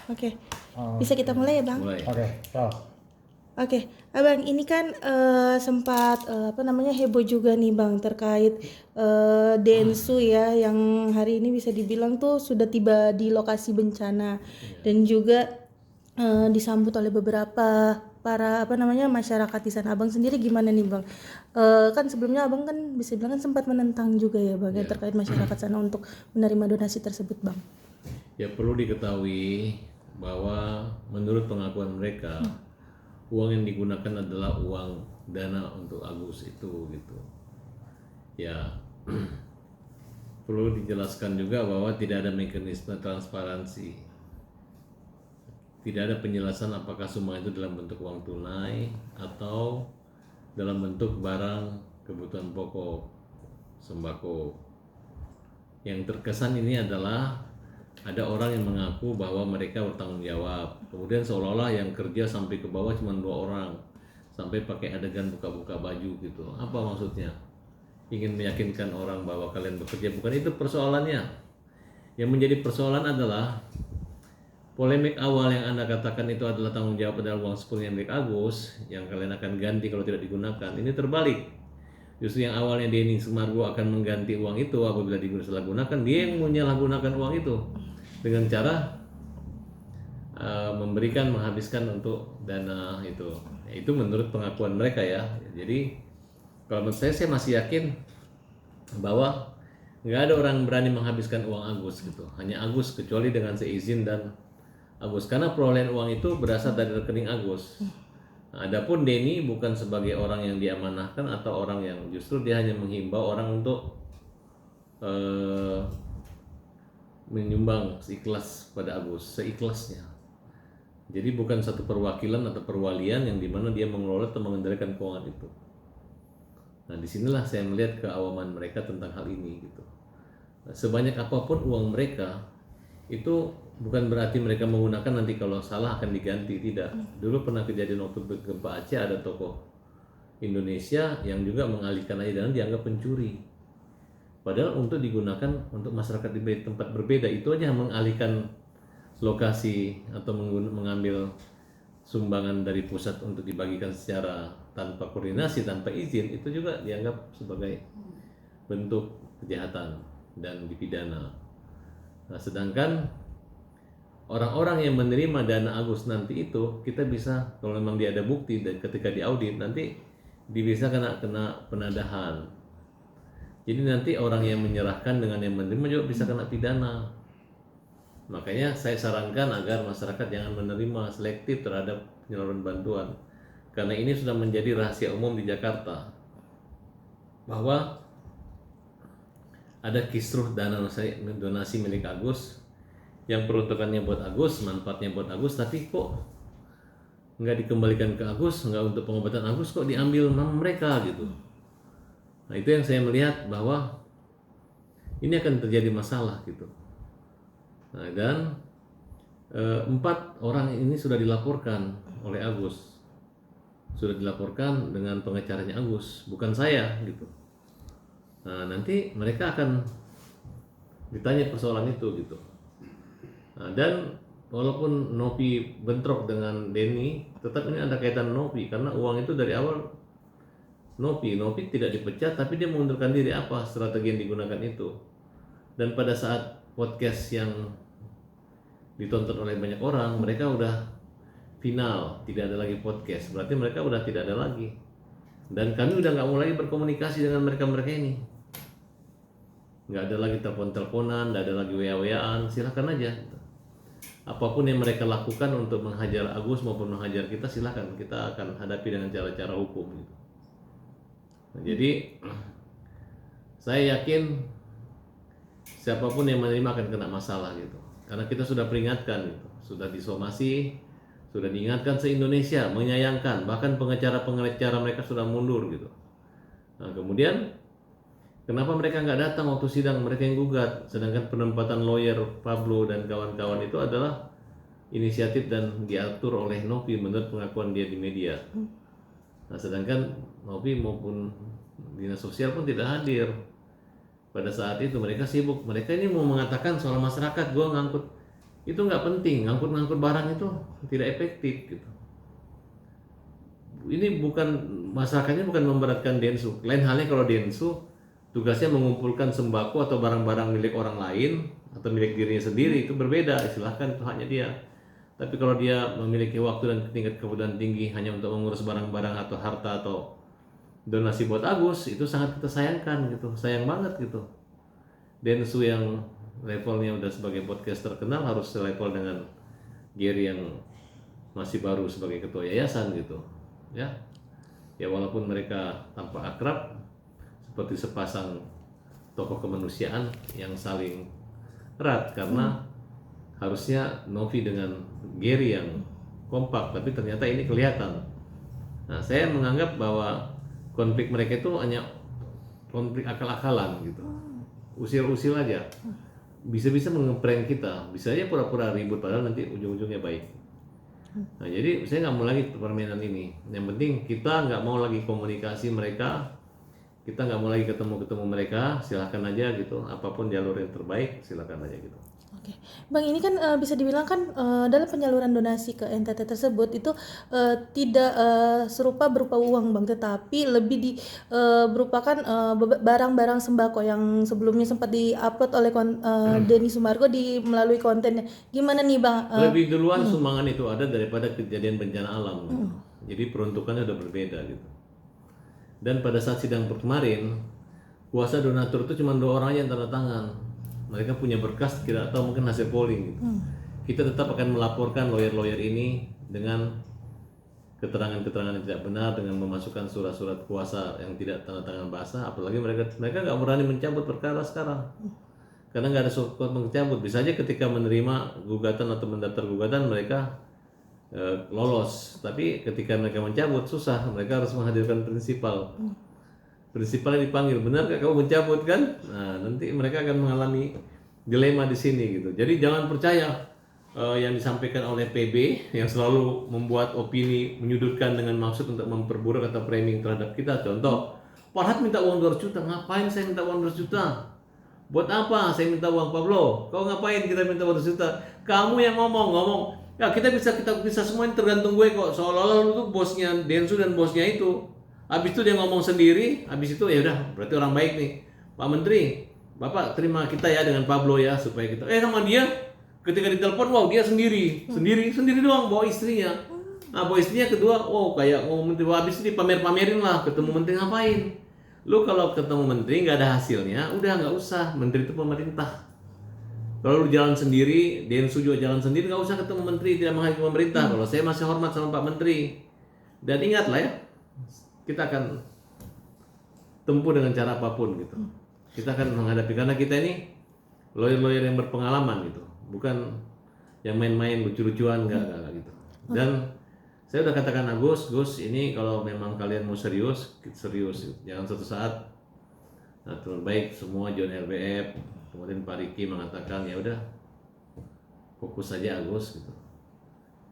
Oke. Bisa kita mulai ya, Bang? Mulai. Oke, Abang, ini kan sempat heboh juga nih Bang terkait Densu ya, yang hari ini bisa dibilang tuh sudah tiba di lokasi bencana dan juga disambut oleh beberapa para masyarakat di sana. Abang sendiri gimana nih Bang? Kan sebelumnya Abang kan bisa bilang kan sempat menentang juga ya Bang ya, terkait masyarakat sana untuk menerima donasi tersebut Bang. Ya perlu diketahui bahwa menurut pengakuan mereka uang yang digunakan adalah uang dana untuk Agus itu gitu. Ya perlu dijelaskan juga bahwa tidak ada mekanisme transparansi. Tidak ada penjelasan apakah sumbangan itu dalam bentuk uang tunai atau dalam bentuk barang kebutuhan pokok, sembako. Yang terkesan ini adalah ada orang yang mengaku bahwa mereka bertanggung jawab. Kemudian seolah-olah yang kerja sampai ke bawah cuma 2 orang, sampai pakai adegan buka-buka baju gitu. Apa maksudnya? Ingin meyakinkan orang bahwa kalian bekerja. Bukan itu persoalannya. Yang menjadi persoalan adalah polemik awal yang Anda katakan itu adalah tanggung jawab adalah uang sepenuhnya milik Agus, yang kalian akan ganti kalau tidak digunakan. Ini terbalik. Justru yang awalnya Denny Sumargo akan mengganti uang itu apabila disalahgunakan, dia yang menyalahgunakan uang itu dengan cara menghabiskan untuk dana itu. Itu menurut pengakuan mereka ya. Jadi kalau menurut saya masih yakin bahwa nggak ada orang berani menghabiskan uang Agus gitu. Hanya Agus, kecuali dengan seizin dan Agus, karena perolehan uang itu berasal dari rekening Agus. Adapun Denny bukan sebagai orang yang diamanahkan atau orang yang justru dia hanya menghimbau orang untuk menyumbang seikhlas pada Agus, seikhlasnya. Jadi bukan satu perwakilan atau perwalian yang dimana dia mengelola atau mengendalikan keuangan itu. Nah disinilah saya melihat keawaman mereka tentang hal ini gitu. Sebanyak apapun uang mereka itu bukan berarti mereka menggunakan nanti kalau salah akan diganti, tidak. Dulu pernah kejadian waktu gempa Aceh, ada tokoh Indonesia yang juga mengalihkan aja dan dianggap pencuri. Padahal untuk digunakan untuk masyarakat di tempat berbeda, itu aja mengalihkan lokasi atau mengambil sumbangan dari pusat untuk dibagikan secara tanpa koordinasi, tanpa izin, itu juga dianggap sebagai bentuk kejahatan dan dipidana. Nah, sedangkan orang-orang yang menerima dana Agus nanti itu kita bisa, kalau memang dia ada bukti dan ketika diaudit nanti bisa kena penadahan. Jadi nanti orang yang menyerahkan dengan yang menerima juga bisa kena pidana. Makanya saya sarankan agar masyarakat jangan menerima selektif terhadap penyaluran bantuan, karena ini sudah menjadi rahasia umum di Jakarta bahwa ada kisruh dana donasi milik Agus yang peruntukannya buat Agus, manfaatnya buat Agus, tapi kok nggak dikembalikan ke Agus, nggak untuk pengobatan Agus, kok diambil sama mereka gitu. Nah itu yang saya melihat bahwa ini akan terjadi masalah gitu. Nah dan 4 orang ini sudah dilaporkan oleh Agus, sudah dilaporkan dengan pengacaranya Agus, bukan saya gitu. Nah nanti mereka akan ditanya persoalan itu gitu. Nah, dan walaupun Nopi bentrok dengan Denny, tetap ini ada kaitan Nopi karena uang itu dari awal Nopi tidak dipecat, tapi dia mengundurkan diri. Apa strategi yang digunakan itu? Dan pada saat podcast yang ditonton oleh banyak orang, mereka udah final, tidak ada lagi podcast, berarti mereka udah tidak ada lagi. Dan kami udah nggak mau lagi berkomunikasi dengan mereka ini. Nggak ada lagi telepon-teleponan, nggak ada lagi WA-WA-an, silahkan aja. Apapun yang mereka lakukan untuk menghajar Agus maupun menghajar kita, silahkan, kita akan hadapi dengan cara-cara hukum gitu. Nah, jadi saya yakin siapapun yang menerima akan kena masalah gitu, karena kita sudah peringatkan gitu, sudah disomasi, sudah diingatkan se-Indonesia, menyayangkan, bahkan pengacara mereka sudah mundur gitu. Nah kemudian kenapa mereka nggak datang waktu sidang, mereka yang gugat, sedangkan penempatan lawyer Pablo dan kawan-kawan itu adalah inisiatif dan diatur oleh Nopi menurut pengakuan dia di media. Nah sedangkan Nopi maupun dinas sosial pun tidak hadir pada saat itu, mereka sibuk. Mereka ini mau mengatakan soal masyarakat, gue ngangkut itu nggak penting. Ngangkut-ngangkut barang itu tidak efektif gitu. Ini bukan, masalahnya bukan memberatkan Densu. Lain halnya kalau Densu tugasnya mengumpulkan sembako atau barang-barang milik orang lain atau milik dirinya sendiri, itu berbeda, silahkan, itu haknya dia. Tapi kalau dia memiliki waktu dan tingkat kebutuhan tinggi hanya untuk mengurus barang-barang atau harta atau donasi buat Agus, itu sangat kita sayangkan gitu, sayang banget gitu. Densu yang levelnya udah sebagai podcast terkenal harus selevel dengan Gary yang masih baru sebagai ketua yayasan gitu, ya. Ya walaupun mereka tampak akrab seperti sepasang tokoh kemanusiaan yang saling erat, karena harusnya Novi dengan Gary yang kompak, tapi ternyata ini kelihatan. Nah, saya menganggap bahwa konflik mereka itu hanya konflik akal-akalan gitu, usil-usil aja, bisa-bisa mengeprank kita, bisa aja pura-pura ribut padahal nanti ujung-ujungnya baik. Nah, jadi saya nggak mau lagi permainan ini. Yang penting kita nggak mau lagi komunikasi mereka, kita nggak mau lagi ketemu mereka, silahkan aja gitu, apapun jalur yang terbaik silahkan aja gitu. Oke, Bang, ini kan bisa dibilang kan dalam penyaluran donasi ke NTT tersebut itu tidak serupa berupa uang, Bang, tetapi lebih berupakan barang-barang sembako yang sebelumnya sempat diupload oleh Denny Sumargo melalui kontennya. Gimana nih, Bang? Lebih duluan sumbangan itu ada daripada kejadian bencana alam gitu. Jadi peruntukannya udah berbeda gitu. Dan pada saat sidang kemarin, kuasa donatur itu cuma 2 orang aja yang tanda tangan. Mereka punya berkas, tidak tahu mungkin hasil polling gitu. Kita tetap akan melaporkan lawyer-lawyer ini dengan keterangan-keterangan yang tidak benar, dengan memasukkan surat-surat kuasa yang tidak tanda tangan basah. Apalagi mereka nggak berani mencabut perkara sekarang, karena nggak ada surat mencabut. Bisa aja ketika menerima gugatan atau mendaftar gugatan mereka lolos, tapi ketika mereka mencabut susah, mereka harus menghadirkan prinsipal. Prinsipalnya dipanggil, benar gak kamu mencabut kan? Nah, nanti mereka akan mengalami dilema di sini gitu. Jadi jangan percaya yang disampaikan oleh PB yang selalu membuat opini menyudutkan dengan maksud untuk memperburuk atau framing terhadap kita. Contoh, Farhad minta uang 200 juta, ngapain saya minta uang 200 juta? Buat apa saya minta uang, Pablo? Kau ngapain kita minta uang 200 juta? Kamu yang ngomong, ya kita bisa semuanya tergantung gue kok. Seolah-olah lu tuh bosnya Densu dan bosnya itu. Habis itu dia ngomong sendiri, habis itu ya udah berarti orang baik nih. Pak Menteri, Bapak terima kita ya dengan Pablo ya supaya kita. Sama dia ketika ditelepon, wow dia sendiri doang bawa istrinya. Nah bawa istrinya kedua, wow kayak ngomong menteri, habis itu dipamer-pamerin lah, ketemu menteri ngapain? Lu kalau ketemu menteri nggak ada hasilnya, udah nggak usah. Menteri itu pemerintah. Kalau lu jalan sendiri, Densu juga jalan sendiri, nggak usah ketemu menteri, tidak menghargai pemerintah. Kalau saya masih hormat sama Pak Menteri. Dan ingatlah ya, kita akan tempuh dengan cara apapun gitu. Kita akan menghadapi, karena kita ini lawyer-lawyer yang berpengalaman gitu, bukan yang main-main lucu-lucuan, enggak gitu. Dan saya udah katakan Gus ini kalau memang kalian mau serius, jangan suatu saat baik semua John LBF, kemudian Pak Riki mengatakan ya udah fokus saja Agus gitu.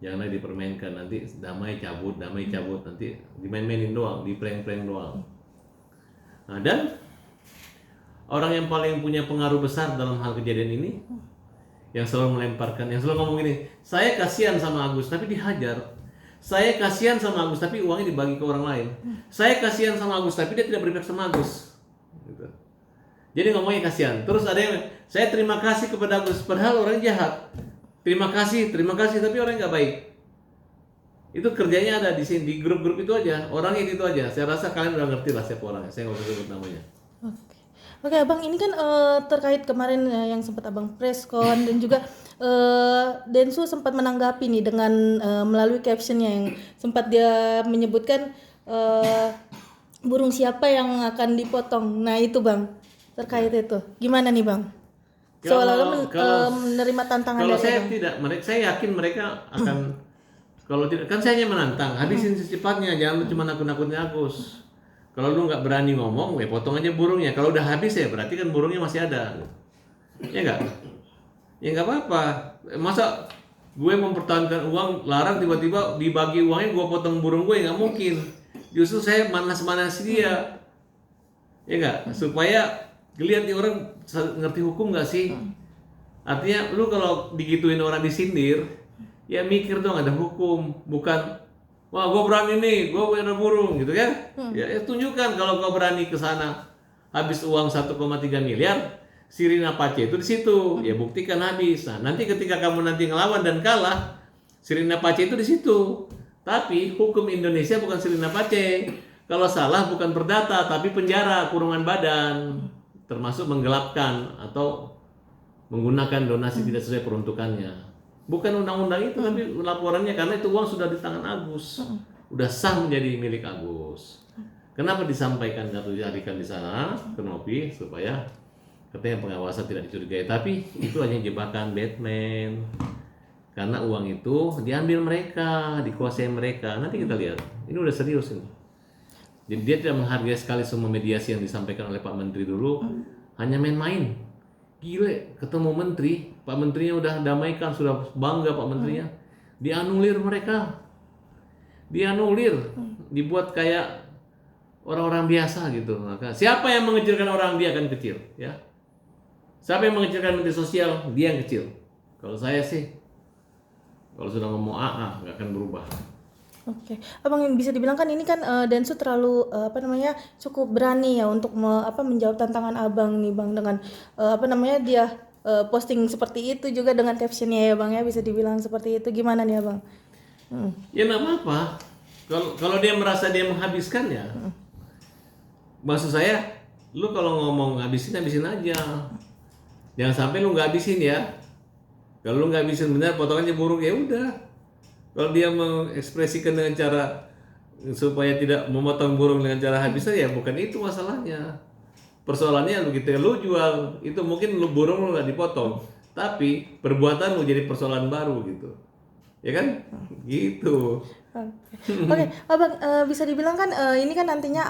Jangan lagi dipermainkan, nanti damai cabut, nanti dimain-mainin doang, di prank-prank doang. Nah, dan orang yang paling punya pengaruh besar dalam hal kejadian ini, yang selalu melemparkan, yang selalu ngomong gini, saya kasihan sama Agus tapi dihajar, saya kasihan sama Agus tapi uangnya dibagi ke orang lain, saya kasihan sama Agus tapi dia tidak berpihak sama Agus gitu. Jadi ngomongnya kasihan, terus ada yang saya terima kasih kepada Agus padahal orangnya jahat. Terima kasih, tapi orangnya nggak baik. Itu kerjanya ada di sini, di grup-grup itu aja, orangnya gitu aja. Saya rasa kalian udah ngerti lah siapa orangnya, saya nggak usah sebut namanya. Oke, Abang, ini kan terkait kemarin yang sempat Abang preskon dan juga Densu sempat menanggapi nih dengan melalui captionnya yang sempat dia menyebutkan burung siapa yang akan dipotong. Nah itu Bang, terkait itu. Gimana nih Bang? Seolah-olah menerima tantangan kalau dari saya Abang. tidak, saya yakin mereka akan kalau tidak, kan saya hanya menantang, habisin secepatnya, jangan cuma nakut-nakutin Agus. Kalau lu nggak berani ngomong, ya potong aja burungnya. Kalau udah habis ya berarti kan burungnya masih ada. Ya nggak? Ya nggak apa-apa. Masa gue mempertahankan uang, larang tiba-tiba dibagi uangnya gue potong burung gue, nggak mungkin. Justru saya manas-manasi dia. Ya nggak? Supaya lihat nih orang ngerti hukum nggak sih? Artinya lu kalau digituin orang disindir, ya mikir dong ada hukum, bukan wah gue berani nih, gue bener burung gitu kan? Ya tunjukkan kalau kau berani ke sana habis uang 1,3 miliar, Sirina Pace itu di situ, ya buktikan habis. Nah nanti ketika kamu nanti ngelawan dan kalah, Sirina Pace itu di situ. Tapi hukum Indonesia bukan Sirina Pace. Kalau salah bukan perdata, tapi penjara, kurungan badan, termasuk menggelapkan atau menggunakan donasi tidak sesuai peruntukannya. Bukan undang-undang itu, tapi laporannya karena itu uang sudah di tangan Agus, udah sah menjadi milik Agus. Kenapa disampaikan atau dicarikan di sana ke Novi supaya katanya pengawasan tidak dicurigai, tapi itu hanya jebakan Batman. Karena uang itu diambil mereka, dikuasai mereka. Nanti kita lihat, ini udah serius ini. Jadi dia tidak menghargai sekali semua mediasi yang disampaikan oleh Pak Menteri dulu, hanya main-main. Gile, ketemu menteri, Pak Menterinya udah damaikan, sudah bangga Pak Menterinya. Dianulir mereka. Dianulir, dibuat kayak orang-orang biasa gitu. Maka siapa yang mengecilkan orang dia akan kecil, ya. Siapa yang mengecilkan menteri sosial, dia yang kecil. Kalau saya sih, kalau sudah ngomong AA nggak akan berubah. Oke, Abang yang bisa dibilang kan ini kan Densu terlalu cukup berani ya untuk menjawab tantangan Abang nih Bang dengan dia posting seperti itu juga dengan captionnya ya Bang ya, bisa dibilang seperti itu. Gimana nih Abang? Ya nggak apa-apa. Kalau dia merasa dia menghabiskan ya, maksud saya, lu kalau ngomong habisin aja. Jangan sampai lu nggak habisin ya. Kalau lu nggak habisin benar, potongannya buruk ya udah. Kalau dia mengekspresikan dengan cara supaya tidak memotong burung dengan cara habis ya bukan itu masalahnya. Persoalannya begitu lu jual itu mungkin lu burung lu nggak dipotong, tapi perbuatan lu jadi persoalan baru gitu, ya kan? Gitu. Oke, Abang bisa dibilang kan ini kan nantinya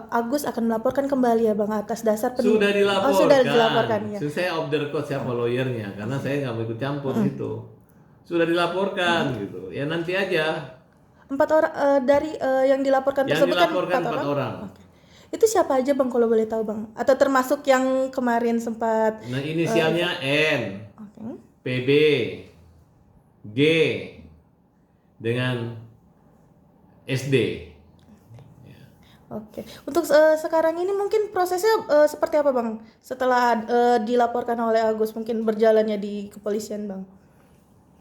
Agus akan melaporkan kembali ya Bang atas dasar Sudah dilaporkan. Oh, sudah dilaporkan ya. Saya off the record siapa lawyernya karena saya nggak mau ikut campur gitu. Sudah dilaporkan gitu. Ya nanti aja. 4 orang dari yang dilaporkan Yang tersebut dilaporkan kan 4 orang. Oke. Itu siapa aja Bang kalau boleh tahu Bang? Atau termasuk yang kemarin sempat Nah inisialnya N, Oke. PB, G, dengan SD. Oke. Untuk sekarang ini mungkin prosesnya seperti apa Bang? Setelah dilaporkan oleh Agus mungkin berjalannya di kepolisian Bang.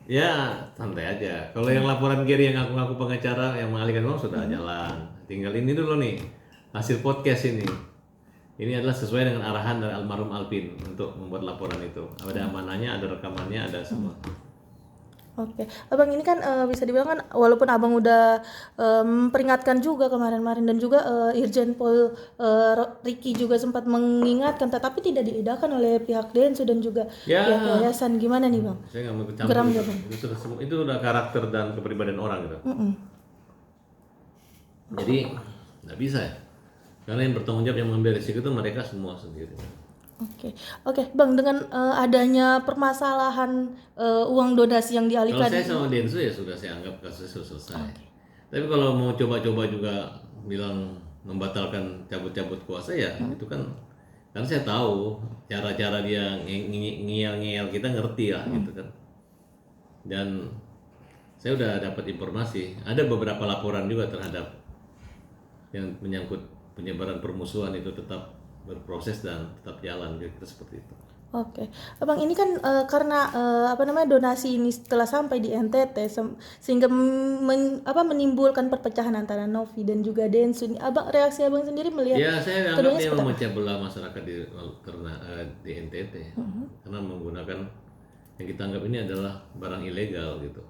Ya santai aja. Kalau yang laporan Gary yang ngaku-ngaku pengacara yang mengalihkan uang sudah jalan. Tinggal ini dulu nih hasil podcast ini. Ini adalah sesuai dengan arahan dari almarhum Alvin untuk membuat laporan itu. Ada amanahnya, ada rekamannya, ada semua. Oke, Abang ini kan bisa dibilang kan walaupun Abang udah memperingatkan juga kemarin-kemarin dan juga Irjen Pol Ricky juga sempat mengingatkan, tetapi tidak diindahkan oleh pihak Densu dan juga pihak yayasan. Gimana nih Bang? Saya nggak mau ikut campur. Geram itu. nggak, Bang? Itu udah karakter dan kepribadian orang gitu. Jadi nggak bisa ya. Karena yang bertanggung jawab yang mengambil risiko itu mereka semua sendiri. Oke, Bang, dengan adanya permasalahan uang donasi yang dialihkan. Kalau saya sama Densu ya sudah saya anggap kasusnya sudah selesai. Tapi kalau mau coba-coba juga bilang membatalkan cabut-cabut kuasa ya itu kan karena saya tahu cara-cara dia ngeyel-ngeyel kita ngerti lah gitu kan. Dan saya udah dapat informasi ada beberapa laporan juga terhadap yang menyangkut penyebaran permusuhan itu tetap berproses dan tetap jalan gitu seperti itu. Oke, Abang ini kan karena donasi ini setelah sampai di NTT sehingga menimbulkan perpecahan antara Novi dan juga Densu. Reaksi Abang sendiri melihat? Ya saya anggap dia memecah belah masyarakat di NTT karena menggunakan yang kita anggap ini adalah barang ilegal gitu.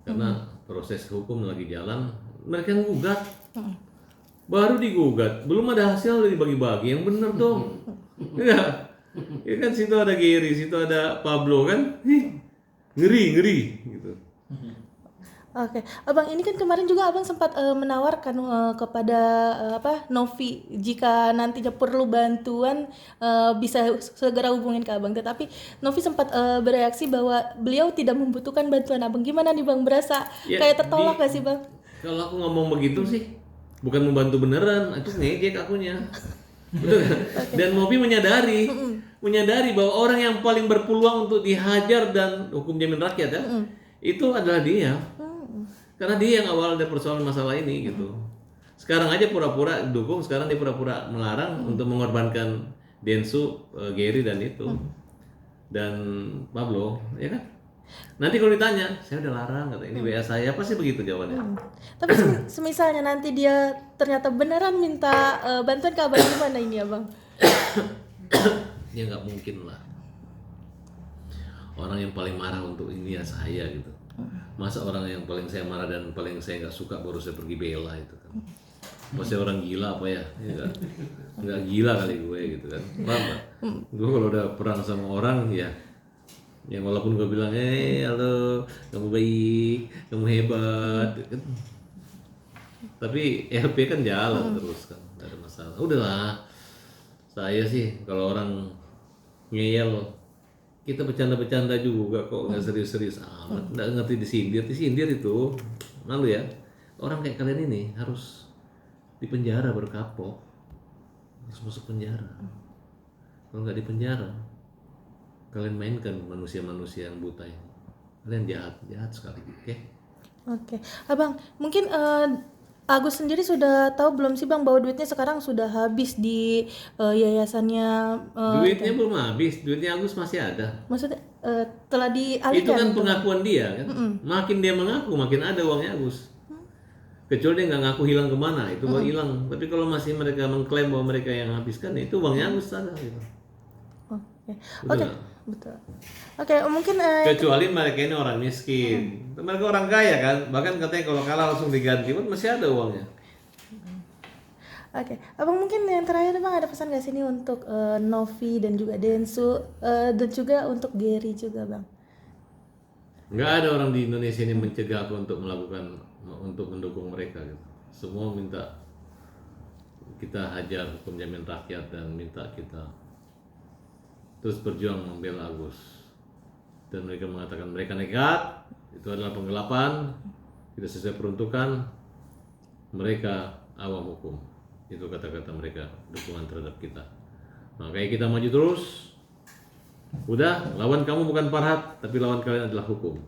Karena proses hukum lagi jalan, mereka ngugat. Baru digugat, belum ada hasil udah dibagi-bagi, yang bener dong. Ya, ya kan situ ada Giri, situ ada Pablo kan, ngeri gitu. Oke, Abang ini kan kemarin juga Abang sempat menawarkan kepada Novi jika nantinya perlu bantuan bisa segera hubungin ke Abang. Tetapi Novi sempat bereaksi bahwa beliau tidak membutuhkan bantuan Abang. Gimana nih Bang, berasa Ya, kayak tertolak gak sih Bang? Kalau aku ngomong begitu sih, bukan membantu beneran, itu ngejek akunya. Betul kan? Dan Mopi menyadari bahwa orang yang paling berpeluang untuk dihajar dan hukum jamin rakyat ya, itu adalah dia. Karena dia yang awal dari persoalan masalah ini gitu. Sekarang aja pura-pura dukung, sekarang dia pura-pura melarang untuk mengorbankan Densu, Gary dan itu. Dan Pablo, ya kan? Nanti kalau ditanya, saya udah larang, kata ini WA saya, pasti begitu jawabannya. Tapi semisalnya nanti dia ternyata beneran minta bantuan ke abang, gimana ini abang? Ya nggak mungkin lah. Orang yang paling marah untuk ini ya saya gitu. Masa orang yang paling saya marah dan paling saya nggak suka baru saya pergi bela itu kan. Masih orang gila apa ya? Nggak gila kali gue gitu kan. Paham nggak? Gue kalau udah perang sama orang ya, yang walaupun gue bilang, halo, kamu baik, kamu hebat, kan. Tapi LP kan jalan terus kan, nggak ada masalah. Udahlah, saya sih kalau orang ngeyel, kita bercanda-bercanda juga kok, nggak serius-serius amat, nggak ngerti disindir itu, malu ya. Orang kayak kalian ini harus di penjara baru kapok, harus masuk penjara. Kalau nggak di penjara, kalian mainkan manusia-manusia yang buta ini. Kalian jahat sekali, oke? Oke, abang, mungkin Agus sendiri sudah tahu belum sih bang bahwa duitnya sekarang sudah habis di yayasannya? Duitnya belum habis, duitnya Agus masih ada. Maksudnya telah Itu dialihkan? kan pengakuan dia kan. Makin dia mengaku, makin ada uangnya Agus. Kecuali dia nggak ngaku hilang kemana, itu baru hilang. Tapi kalau masih mereka mengklaim bahwa mereka yang habiskan, itu uangnya Agus ada. Gitu. Oke, Betul oke, nggak? betul. Oke, mungkin Kecuali mereka ini orang miskin. Mereka orang kaya kan, bahkan katanya kalau kalah langsung diganti, pun masih ada uangnya. oke, abang mungkin yang terakhir bang ada pesan gak sini untuk Novi dan juga Densu dan juga untuk Gary juga bang? Nggak ada orang di Indonesia ini mencegah aku untuk mendukung mereka gitu. Semua minta kita hajar hukum jamin rakyat dan minta kita terus berjuang membela Agus. Dan mereka mengatakan mereka nekat, itu adalah penggelapan, tidak sesuai peruntukan, mereka awam hukum. Itu kata-kata mereka, dukungan terhadap kita. Makanya kita maju terus. Udah, lawan kamu bukan Farhad, tapi lawan kalian adalah hukum.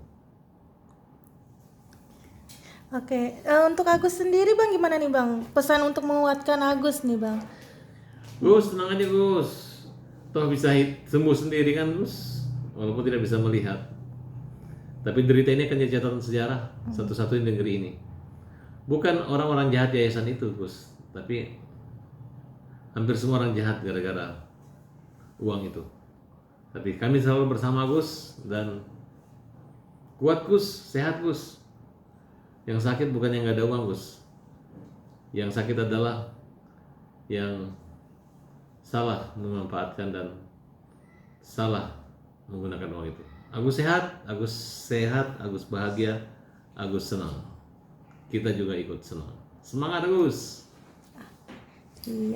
Oke, untuk Agus sendiri bang gimana nih bang? Pesan untuk menguatkan Agus nih bang? Gus, tenang aja Gus. Toh bisa sembuh sendiri kan Gus, walaupun tidak bisa melihat. Tapi derita ini akan jadi catatan sejarah satu-satunya di negeri ini. Bukan orang-orang jahat yayasan itu Gus, tapi hampir semua orang jahat gara-gara uang itu. Tapi kami selalu bersama Gus dan kuat Gus, sehat Gus. Yang sakit bukan yang nggak ada uang Gus. Yang sakit adalah yang salah memanfaatkan dan salah menggunakan uang itu. Agus sehat, Agus bahagia, Agus senang. Kita juga ikut senang. Semangat Agus. Iya.